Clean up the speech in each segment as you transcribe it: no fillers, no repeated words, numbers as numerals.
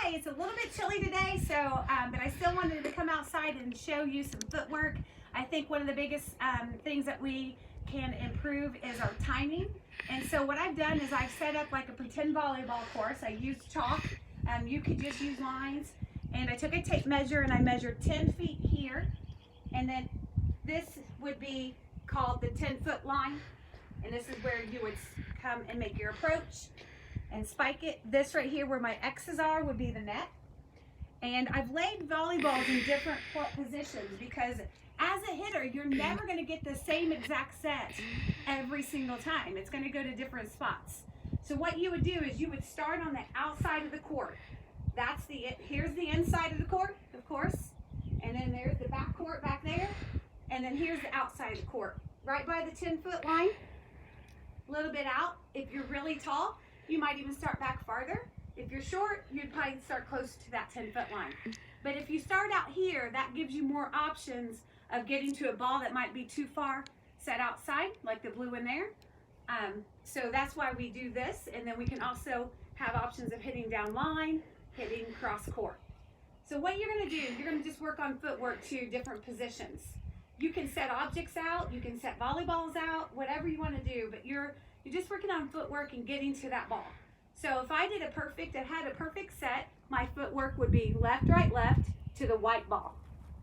Hi, it's a little bit chilly today, so but I still wanted to come outside and show you some footwork. I think one of the biggest things that we can improve is our timing. And so what I've done is I've set up like a pretend volleyball course. I used chalk. You could just use lines. And I took a tape measure and I measured 10 feet here. And then this would be called the 10-foot line. And this is where you would come and make your approach and spike it. This right here where my X's are would be the net. And I've laid volleyballs in different positions because as a hitter, you're never going to get the same exact set every single time. It's going to go to different spots. So what you would do is you would start on the outside of the court. Here's the inside of the court, of course. And then there's the back court back there. And then here's the outside of the court. Right by the 10-foot line, a little bit out. If you're really tall, you might even start back farther. If you're short, you'd probably start close to that 10-foot line. But if you start out here, that gives you more options of getting to a ball that might be too far set outside, like the blue in there. So that's why we do this. And then we can also have options of hitting down line, hitting cross court. So what you're gonna do, you're gonna just work on footwork to different positions. You can set objects out, you can set volleyballs out, whatever you wanna do, but you're just working on footwork and getting to that ball. So if I had a perfect set, my footwork would be left, right, left to the white ball,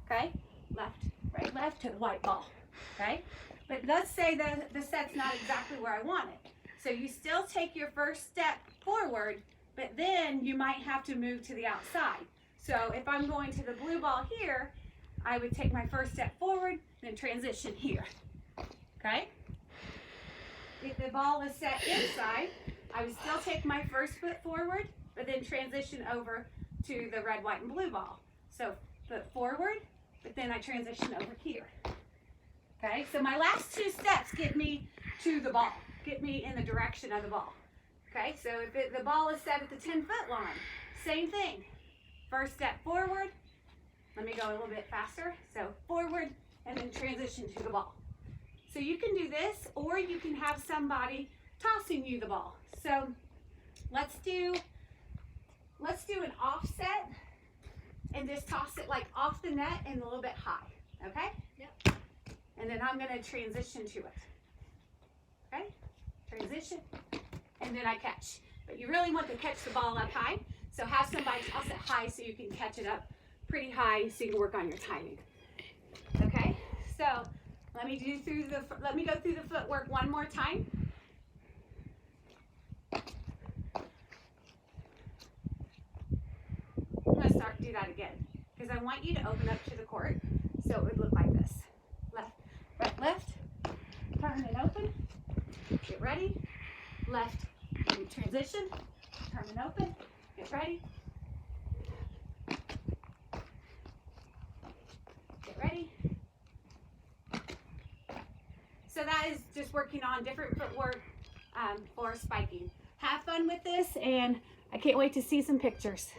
okay? Left, right, left to the white ball, okay? But let's say the set's not exactly where I want it. So you still take your first step forward, but then you might have to move to the outside. So if I'm going to the blue ball here, I would take my first step forward, then transition here, okay? If the ball is set inside, I would still take my first foot forward, but then transition over to the red, white, and blue ball. So foot forward, but then I transition over here. Okay, so my last two steps get me to the ball, get me in the direction of the ball. Okay, so if the ball is set at the 10-foot line, same thing. First step forward, let me go a little bit faster. So forward, and then transition to the ball. So you can do this, or you can have somebody tossing you the ball. So let's do an offset and just toss it like off the net and a little bit high, okay? Yep. And then I'm gonna transition to it, okay? Transition, and then I catch. But you really want to catch the ball up high, so have somebody toss it high so you can catch it up pretty high so you can work on your timing, okay? So let me go through the footwork one more time. I'm going to do that again because I want you to open up to the court so it would look like this. Left, right, left, turn and open, get ready, left, transition, turn and open, get ready, get ready. So that is just working on different footwork for spiking. Have fun with this, and I can't wait to see some pictures.